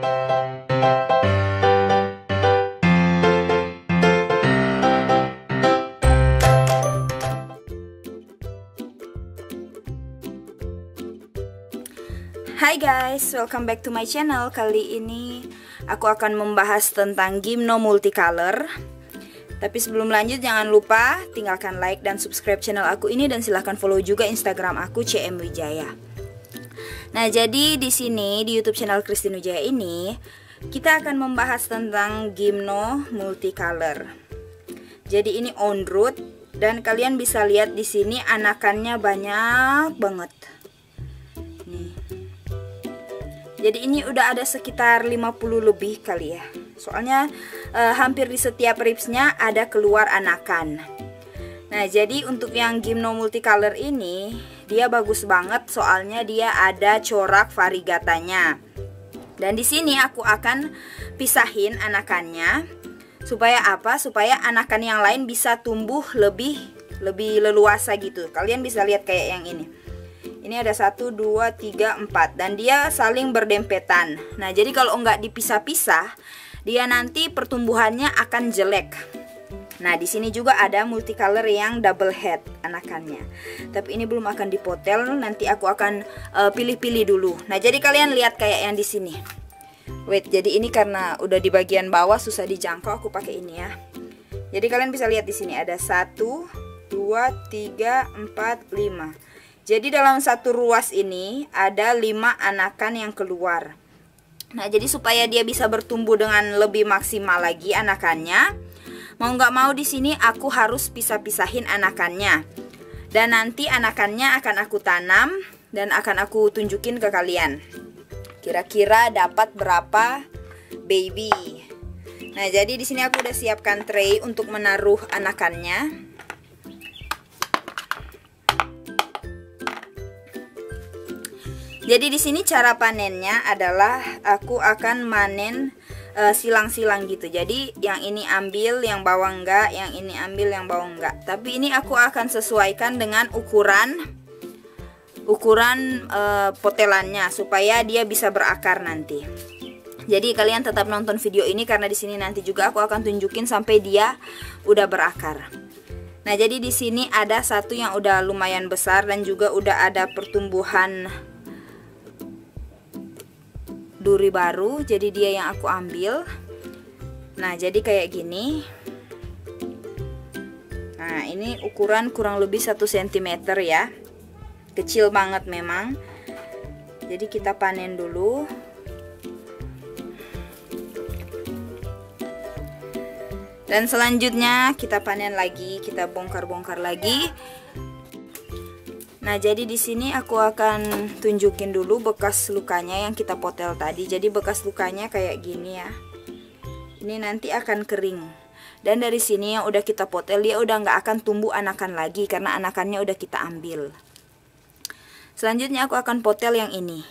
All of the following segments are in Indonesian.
Hai guys, welcome back to my channel. Kali ini aku akan membahas tentang Gimno Multicolor. Tapi sebelum lanjut jangan lupa tinggalkan like dan subscribe channel aku ini, dan silahkan follow juga Instagram aku CM Wijaya. Nah, jadi di sini di YouTube channel Christine Wijaya ini kita akan membahas tentang Gimno Multicolor. Jadi ini on root, dan kalian bisa lihat di sini anakannya banyak banget. Jadi ini udah ada sekitar 50 lebih kali ya. Soalnya hampir di setiap ribsnya ada keluar anakan. Nah, jadi untuk yang Gimno Multicolor ini dia bagus banget, soalnya dia ada corak variegatanya. Dan di sini aku akan pisahin anakannya. Supaya apa? Supaya anakan yang lain bisa tumbuh lebih leluasa gitu. Kalian bisa lihat kayak yang ini. Ini ada 1, 2, 3, 4, dan dia saling berdempetan. Nah, jadi kalau nggak dipisah-pisah, dia nanti pertumbuhannya akan jelek. Nah, di sini juga ada multicolor yang double head anakannya. Tapi ini belum akan dipotel, nanti aku akan pilih-pilih dulu. Nah, jadi kalian lihat kayak yang di sini. Wait, jadi ini karena udah di bagian bawah susah dijangkau, aku pakai ini ya. Jadi kalian bisa lihat di sini ada 1, 2, 3, 4, 5. Jadi dalam satu ruas ini ada 5 anakan yang keluar. Nah, jadi supaya dia bisa bertumbuh dengan lebih maksimal lagi anakannya, mau nggak mau di sini aku harus pisah-pisahin anakannya. Dan nanti anakannya akan aku tanam dan akan aku tunjukin ke kalian. Kira-kira dapat berapa baby. Nah, jadi di sini aku udah siapkan tray untuk menaruh anakannya. Jadi di sini cara panennya adalah aku akan manen silang-silang gitu. Jadi yang ini ambil, yang bawah enggak, yang ini ambil, yang bawah enggak. Tapi ini aku akan sesuaikan dengan ukuran potelannya supaya dia bisa berakar nanti. Jadi kalian tetap nonton video ini karena di sini nanti juga aku akan tunjukin sampai dia udah berakar. Nah, jadi di sini ada satu yang udah lumayan besar dan juga udah ada pertumbuhan duri baru, jadi dia yang aku ambil. Nah, jadi kayak gini. Nah, ini ukuran kurang lebih 1 cm ya, kecil banget memang. Jadi kita panen dulu. Dan selanjutnya kita panen lagi, kita bongkar-bongkar lagi. Nah, jadi di sini aku akan tunjukin dulu bekas lukanya yang kita potel tadi. Jadi bekas lukanya kayak gini ya. Ini nanti akan kering. Dan dari sini yang udah kita potel dia udah nggak akan tumbuh anakan lagi karena anakannya udah kita ambil. Selanjutnya aku akan potel yang ini.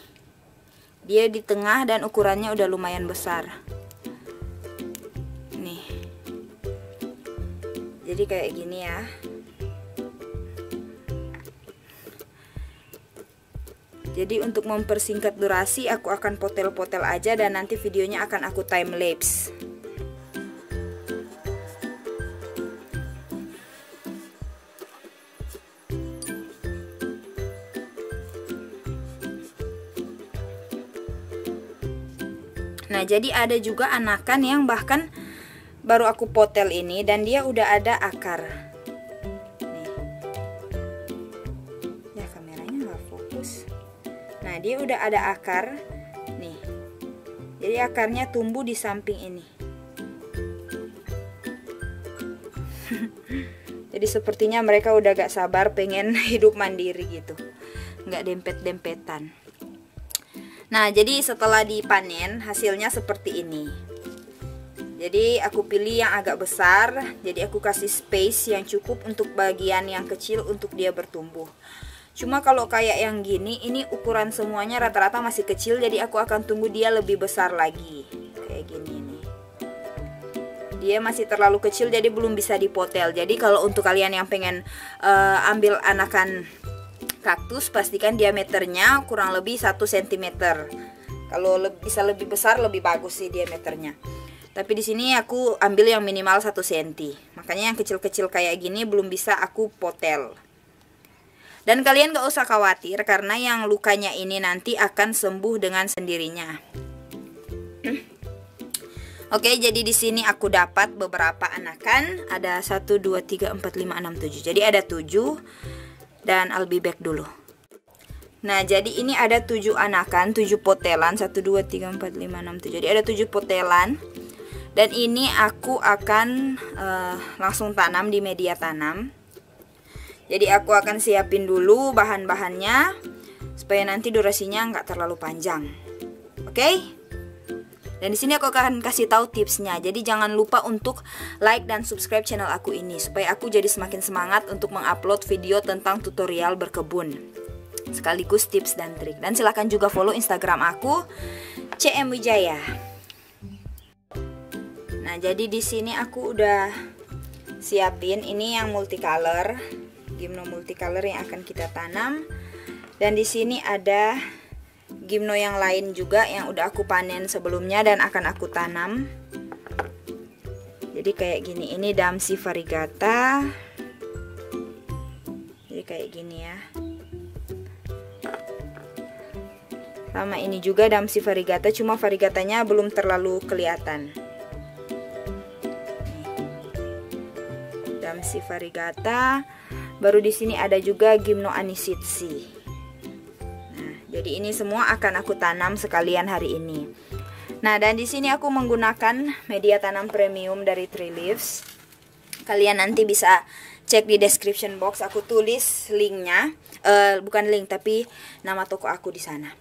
Dia di tengah dan ukurannya udah lumayan besar. Nih. Jadi kayak gini ya. Jadi untuk mempersingkat durasi aku akan potel-potel aja dan nanti videonya akan aku time lapse. Nah, jadi ada juga anakan yang bahkan baru aku potel ini dan dia udah ada akar. Nih. Ya, kameranya nggak fokus. Nah, dia udah ada akar nih. Jadi akarnya tumbuh di samping ini. Jadi sepertinya mereka udah gak sabar pengen hidup mandiri gitu, nggak dempet-dempetan. Nah, jadi setelah dipanen hasilnya seperti ini. Jadi aku pilih yang agak besar. Jadi aku kasih space yang cukup untuk bagian yang kecil untuk dia bertumbuh. Cuma kalau kayak yang gini, ini ukuran semuanya rata-rata masih kecil, jadi aku akan tunggu dia lebih besar lagi. Kayak gini nih. Dia masih terlalu kecil jadi belum bisa dipotel. Jadi kalau untuk kalian yang pengen ambil anakan kaktus, pastikan diameternya kurang lebih 1 cm. Kalau bisa lebih besar lebih bagus sih diameternya. Tapi di sini aku ambil yang minimal 1 cm. Makanya yang kecil-kecil kayak gini belum bisa aku potel. Dan kalian gak usah khawatir karena yang lukanya ini nanti akan sembuh dengan sendirinya. Oke, jadi di sini aku dapat beberapa anakan. Ada 1, 2, 3, 4, 5, 6, 7. Jadi ada 7. Dan I'll be back dulu. Nah, jadi ini ada 7 anakan, 7 potelan, 1, 2, 3, 4, 5, 6, 7. Jadi ada 7 potelan. Dan ini aku akan langsung tanam di media tanam. Jadi aku akan siapin dulu bahan-bahannya supaya nanti durasinya nggak terlalu panjang. Oke? Dan di sini aku akan kasih tahu tipsnya. Jadi jangan lupa untuk like dan subscribe channel aku ini supaya aku jadi semakin semangat untuk mengupload video tentang tutorial berkebun. Sekaligus tips dan trik. Dan silahkan juga follow Instagram aku CM Wijaya. Nah, jadi di sini aku udah siapin ini yang multicolor, gimno multicolor yang akan kita tanam. Dan di sini ada gimno yang lain juga yang udah aku panen sebelumnya dan akan aku tanam. Jadi kayak gini, ini Damsi variegata. Jadi kayak gini ya. Sama ini juga Damsi variegata, cuma variegatanya belum terlalu kelihatan. Damsi variegata. Baru di sini ada juga Gymno Anisitsi. Nah, jadi ini semua akan aku tanam sekalian hari ini. Nah, dan di sini aku menggunakan media tanam premium dari Tree Leaves. Kalian nanti bisa cek di description box, aku tulis linknya, bukan link tapi nama toko aku di sana.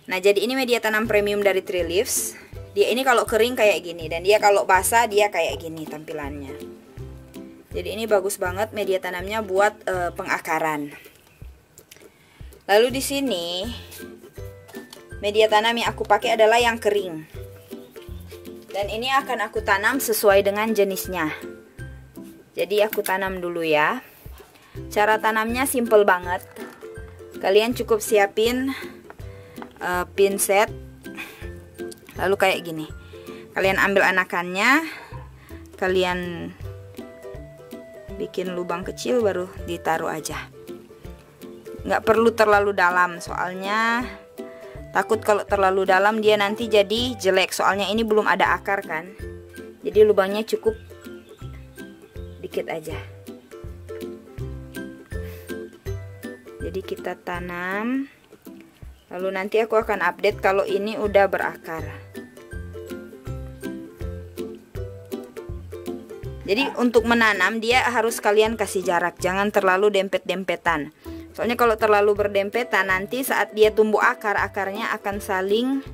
Nah, jadi ini media tanam premium dari Tree Leaves. Dia ini kalau kering kayak gini, dan dia kalau basah dia kayak gini tampilannya. Jadi ini bagus banget media tanamnya buat pengakaran. Lalu di sini media tanam yang aku pakai adalah yang kering. Dan ini akan aku tanam sesuai dengan jenisnya. Jadi aku tanam dulu ya. Cara tanamnya simple banget. Kalian cukup siapin pinset, lalu kayak gini. Kalian ambil anakannya, kalian bikin lubang kecil baru ditaruh aja. Nggak perlu terlalu dalam, soalnya takut kalau terlalu dalam dia nanti jadi jelek. Soalnya ini belum ada akar kan. Jadi lubangnya cukup dikit aja. Jadi kita tanam. Lalu nanti aku akan update kalau ini udah berakar. Jadi untuk menanam dia harus kalian kasih jarak, jangan terlalu dempet-dempetan. Soalnya kalau terlalu berdempetan nanti saat dia tumbuh akar, akarnya akan saling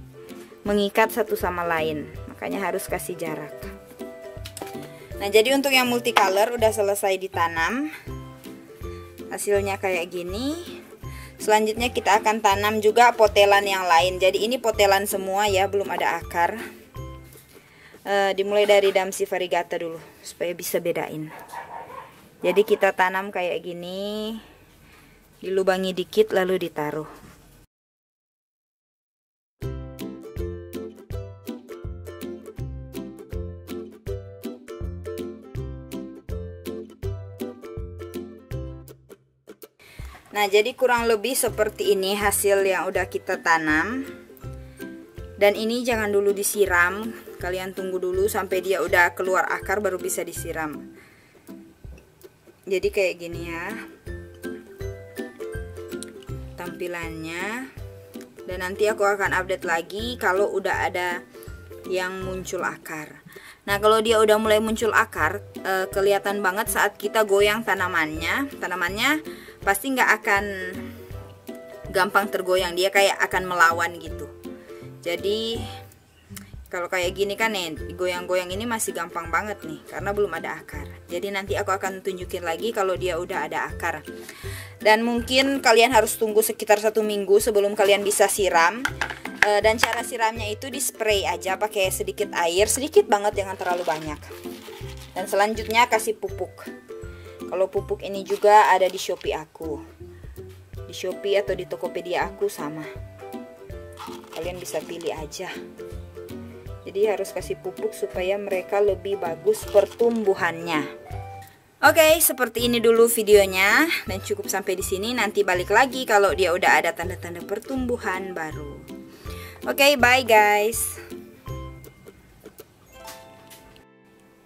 mengikat satu sama lain. Makanya harus kasih jarak. Nah, jadi untuk yang multicolor udah selesai ditanam. Hasilnya kayak gini. Selanjutnya kita akan tanam juga potelan yang lain. Jadi ini potelan semua ya, belum ada akar. Dimulai dari Damsi variegata dulu supaya bisa bedain. Jadi kita tanam kayak gini, dilubangi dikit lalu ditaruh. Nah, jadi kurang lebih seperti ini hasil yang udah kita tanam. Dan ini jangan dulu disiram, kalian tunggu dulu sampai dia udah keluar akar baru bisa disiram. Jadi kayak gini ya tampilannya. Dan nanti aku akan update lagi kalau udah ada yang muncul akar. Nah, kalau dia udah mulai muncul akar, kelihatan banget saat kita goyang tanamannya. Tanamannya pasti nggak akan gampang tergoyang, dia kayak akan melawan gitu. Jadi kalau kayak gini kan nih, goyang-goyang ini masih gampang banget nih karena belum ada akar. Jadi nanti aku akan tunjukin lagi kalau dia udah ada akar. Dan mungkin kalian harus tunggu sekitar 1 minggu sebelum kalian bisa siram. Dan cara siramnya itu di spray aja pakai sedikit air, sedikit banget, jangan terlalu banyak. Dan selanjutnya kasih pupuk. Kalau pupuk ini juga ada di Shopee aku. Di Shopee atau di Tokopedia aku sama. kalian bisa pilih aja. Jadi harus kasih pupuk supaya mereka lebih bagus pertumbuhannya. Oke, seperti ini dulu videonya dan cukup sampai di sini. Nanti balik lagi kalau dia udah ada tanda-tanda pertumbuhan baru. Oke, bye guys.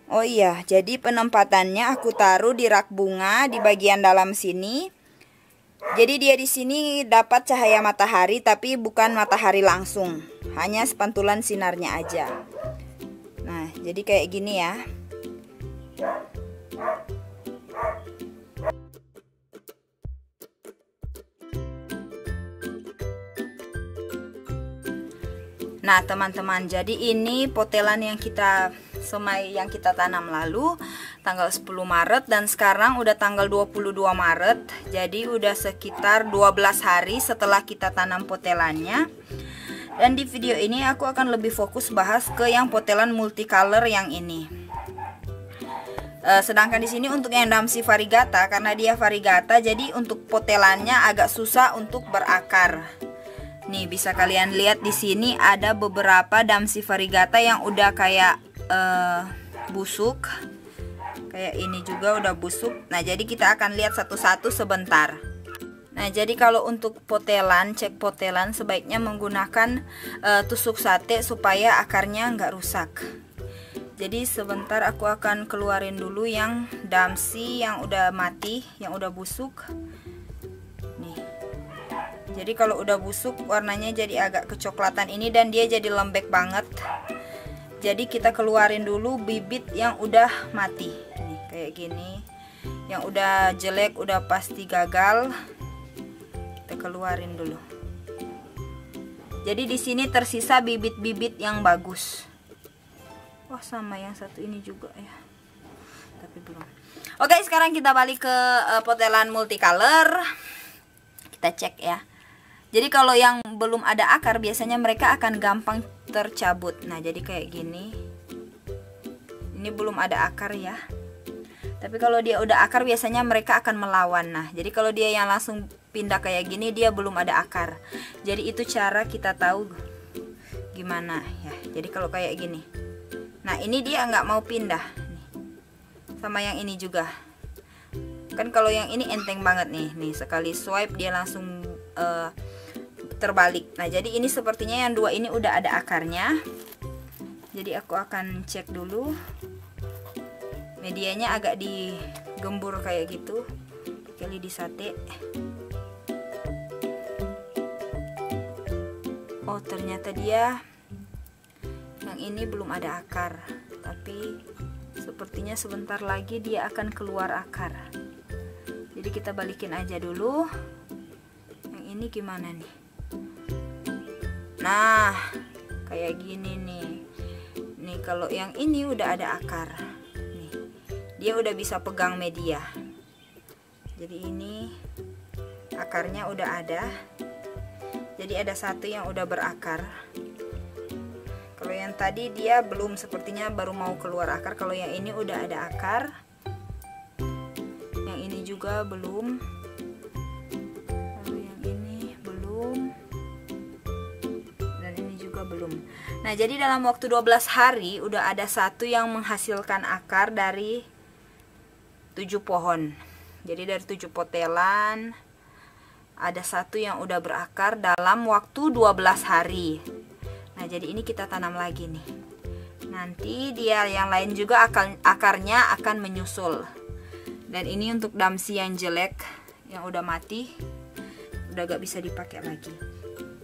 Oh iya, jadi penempatannya aku taruh di rak bunga di bagian dalam sini. Jadi dia di sini dapat cahaya matahari tapi bukan matahari langsung, hanya sepantulan sinarnya aja. Nah, jadi kayak gini ya. Nah, teman-teman, jadi ini potelan yang kita semai yang kita tanam lalu tanggal 10 Maret dan sekarang udah tanggal 22 Maret. Jadi udah sekitar 12 hari setelah kita tanam potelannya. Dan di video ini aku akan lebih fokus bahas ke yang potelan multicolor yang ini. Sedangkan di sini untuk yang Damsi variegata, karena dia variegata, jadi untuk potelannya agak susah untuk berakar. Nih, bisa kalian lihat di sini ada beberapa Damsi variegata yang udah kayak busuk. Kayak ini juga udah busuk. Nah, jadi kita akan lihat satu-satu sebentar. Nah, jadi kalau untuk potelan, cek potelan sebaiknya menggunakan tusuk sate supaya akarnya nggak rusak. Jadi sebentar aku akan keluarin dulu yang Damsi yang udah mati, yang udah busuk. Nih. Jadi kalau udah busuk warnanya jadi agak kecoklatan ini dan dia jadi lembek banget. Jadi kita keluarin dulu bibit yang udah mati. Nih, kayak gini. Yang udah jelek, udah pasti gagal. Kita keluarin dulu. Jadi di sini tersisa bibit-bibit yang bagus. Wah, sama yang satu ini juga ya. Tapi belum. Oke, sekarang kita balik ke potelan multicolor. Kita cek ya. Jadi kalau yang belum ada akar biasanya mereka akan gampang tercabut. Nah, jadi kayak gini. Ini belum ada akar ya. Tapi kalau dia udah akar biasanya mereka akan melawan. Nah, jadi kalau dia yang langsung pindah kayak gini dia belum ada akar. Jadi itu cara kita tahu gimana ya. Jadi kalau kayak gini. Nah, ini dia nggak mau pindah. Sama yang ini juga. Kan kalau yang ini enteng banget nih. Nih, sekali swipe dia langsung terbalik. Nah, jadi ini sepertinya yang dua ini udah ada akarnya. Jadi aku akan cek dulu. Medianya agak digembur kayak gitu. Kali di sate. Oh, ternyata dia yang ini belum ada akar. Tapi sepertinya sebentar lagi dia akan keluar akar. Jadi kita balikin aja dulu. Yang ini gimana nih? Nah, kayak gini nih. Nih, kalau yang ini udah ada akar. Nih, dia udah bisa pegang media. Jadi ini akarnya udah ada. Jadi ada satu yang udah berakar. Kalau yang tadi dia belum, sepertinya baru mau keluar akar. Kalau yang ini udah ada akar. Yang ini juga belum. Belum. Nah, jadi dalam waktu 12 hari udah ada satu yang menghasilkan akar dari 7 pohon. Jadi dari 7 potelan ada satu yang udah berakar dalam waktu 12 hari. Nah, jadi ini kita tanam lagi nih. Nanti dia yang lain juga akarnya akan menyusul. Dan ini untuk Damsi yang jelek, yang udah mati, udah gak bisa dipakai lagi.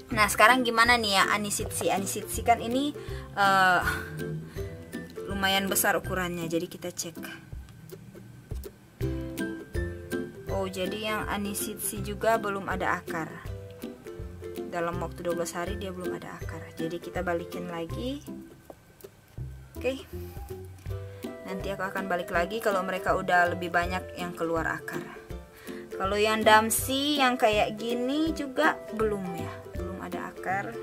Nah, sekarang gimana nih ya anisitsi? Anisitsi kan ini lumayan besar ukurannya, jadi kita cek. Oh, jadi yang anisitsi juga belum ada akar. Dalam waktu 12 hari dia belum ada akar. Jadi kita balikin lagi. Oke. Nanti aku akan balik lagi kalau mereka udah lebih banyak yang keluar akar. Kalau yang Damsi yang kayak gini juga belum ya. Ada akar.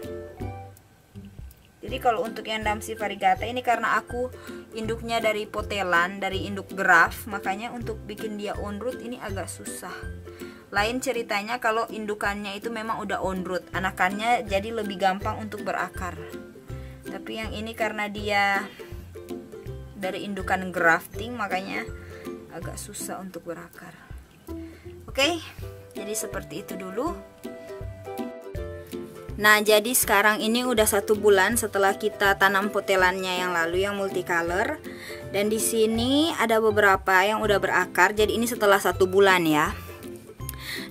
Jadi kalau untuk yang Damsi variegata ini karena aku induknya dari potelan, dari induk graf, makanya untuk bikin dia on root ini agak susah. Lain ceritanya kalau indukannya itu memang udah on root, anakannya jadi lebih gampang untuk berakar. Tapi yang ini karena dia dari indukan grafting, makanya agak susah untuk berakar. Oke, jadi seperti itu dulu. Nah, jadi sekarang ini udah 1 bulan setelah kita tanam potelannya yang lalu yang multicolor. Dan di sini ada beberapa yang udah berakar. Jadi ini setelah 1 bulan ya.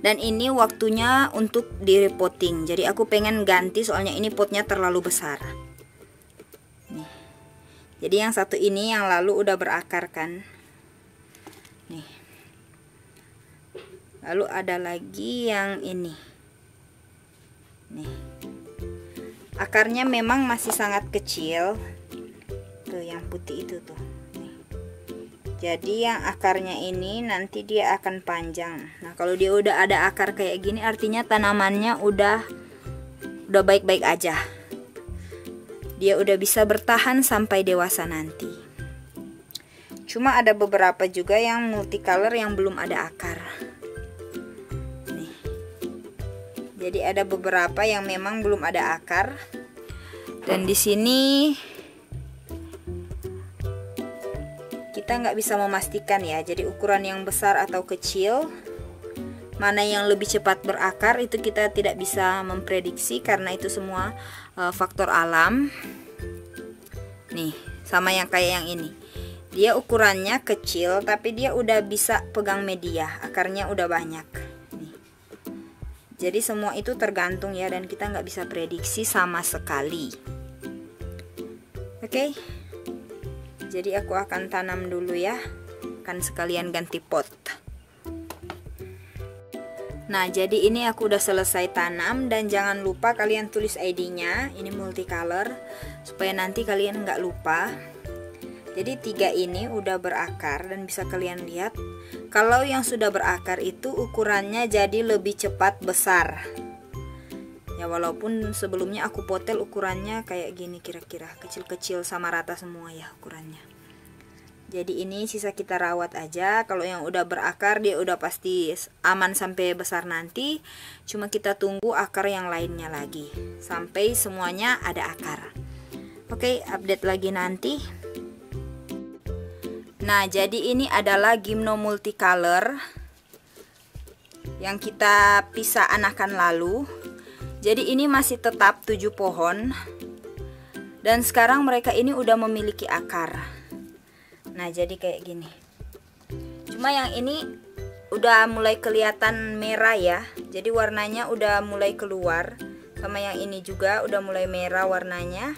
Dan ini waktunya untuk di repotting. Jadi aku pengen ganti soalnya ini potnya terlalu besar. Nih. Jadi yang satu ini yang lalu udah berakar kan. Nih. Lalu ada lagi yang ini. Nih. Akarnya memang masih sangat kecil. Tuh yang putih itu tuh. Nih. Jadi yang akarnya ini nanti dia akan panjang. Nah, kalau dia udah ada akar kayak gini artinya tanamannya udah baik-baik aja. Dia udah bisa bertahan sampai dewasa nanti. Cuma ada beberapa juga yang multicolor yang belum ada akar. Jadi ada beberapa yang memang belum ada akar. Dan di sini kita nggak bisa memastikan ya. Jadi ukuran yang besar atau kecil, mana yang lebih cepat berakar itu kita tidak bisa memprediksi karena itu semua faktor alam. Nih, sama yang kayak yang ini. Dia ukurannya kecil tapi dia udah bisa pegang media, akarnya udah banyak. Jadi semua itu tergantung ya, dan kita nggak bisa prediksi sama sekali. Oke, jadi aku akan tanam dulu ya, kan sekalian ganti pot. Nah, jadi ini aku udah selesai tanam, dan jangan lupa kalian tulis ID-nya, ini multicolor, supaya nanti kalian nggak lupa. Jadi 3 ini udah berakar dan bisa kalian lihat kalau yang sudah berakar itu ukurannya jadi lebih cepat besar. Ya walaupun sebelumnya aku potel ukurannya kayak gini kira-kira, kecil-kecil sama rata semua ya ukurannya. Jadi ini sisa kita rawat aja. Kalau yang udah berakar dia udah pasti aman sampai besar nanti. Cuma kita tunggu akar yang lainnya lagi sampai semuanya ada akar. Oke, update lagi nanti. Nah, jadi ini adalah gymno multicolor yang kita pisah anakan lalu. Jadi ini masih tetap 7 pohon. Dan sekarang mereka ini udah memiliki akar. Nah, jadi kayak gini. Cuma yang ini udah mulai kelihatan merah ya. Jadi warnanya udah mulai keluar. Sama yang ini juga udah mulai merah warnanya.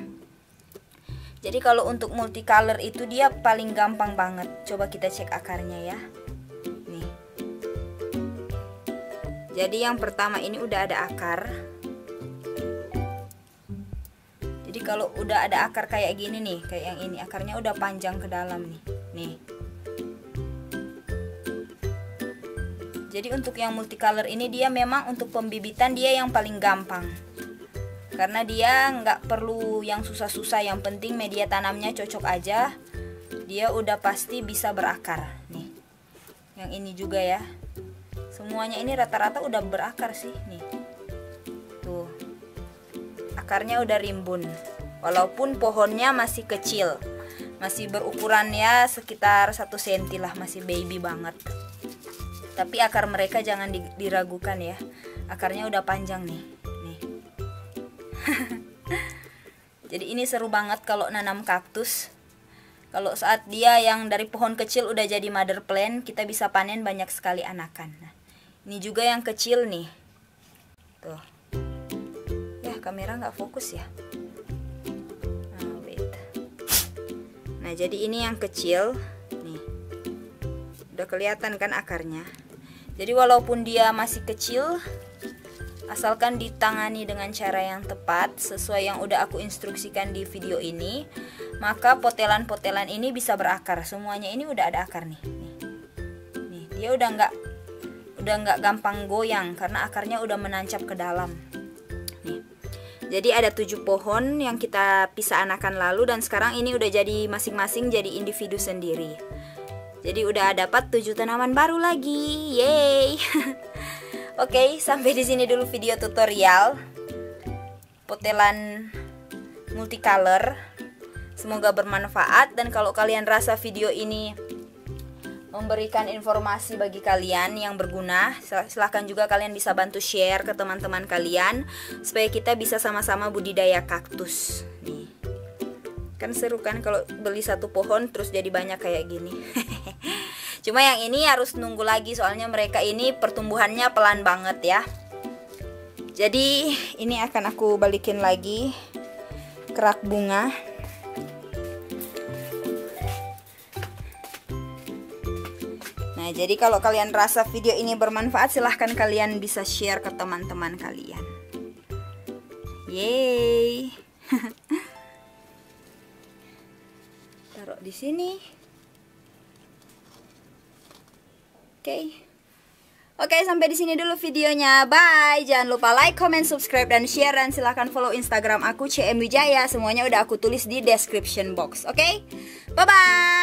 Jadi kalau untuk multicolor itu dia paling gampang banget. Coba kita cek akarnya ya. Nih. Jadi yang pertama ini udah ada akar. Jadi kalau udah ada akar kayak gini nih, kayak yang ini, akarnya udah panjang ke dalam nih. Nih. Jadi untuk yang multicolor ini dia memang untuk pembibitan dia yang paling gampang. Karena dia nggak perlu yang susah-susah, yang penting media tanamnya cocok aja. Dia udah pasti bisa berakar. Nih, yang ini juga ya. Semuanya ini rata-rata udah berakar sih. Nih, tuh, akarnya udah rimbun. Walaupun pohonnya masih kecil, masih berukuran ya sekitar 1 cm lah, masih baby banget. Tapi akar mereka jangan diragukan ya. Akarnya udah panjang nih. Jadi ini seru banget kalau nanam kaktus. Kalau saat dia yang dari pohon kecil udah jadi mother plant, kita bisa panen banyak sekali anakan. Nah, ini juga yang kecil nih. Tuh. Ya, kamera nggak fokus ya. Nah, wait. Nah, jadi ini yang kecil. Nih. Udah kelihatan kan akarnya. Jadi walaupun dia masih kecil, asalkan ditangani dengan cara yang tepat sesuai yang udah aku instruksikan di video ini, maka potelan-potelan ini bisa berakar. Semuanya ini udah ada akar nih. Nih, dia udah nggak gampang goyang karena akarnya udah menancap ke dalam. Nih. Jadi ada 7 pohon yang kita pisah anakan lalu, dan sekarang ini udah jadi masing-masing jadi individu sendiri. Jadi udah dapat 7 tanaman baru lagi. Yeay. Oke, sampai di sini dulu video tutorial potelan multicolor. Semoga bermanfaat, dan kalau kalian rasa video ini memberikan informasi bagi kalian yang berguna, silahkan juga kalian bisa bantu share ke teman-teman kalian supaya kita bisa sama-sama budidaya kaktus. Nih, kan seru kan kalau beli satu pohon terus jadi banyak kayak gini. Cuma yang ini harus nunggu lagi, soalnya mereka ini pertumbuhannya pelan banget ya. Jadi ini akan aku balikin lagi kerak bunga. Nah, jadi kalau kalian rasa video ini bermanfaat, silahkan kalian bisa share ke teman-teman kalian. Yeay. Taruh di sini. Oke, sampai di sini dulu videonya. Bye. Jangan lupa like, comment, subscribe, dan share, dan silahkan follow Instagram aku CM Wijaya. Semuanya udah aku tulis di description box. Oke? Bye bye.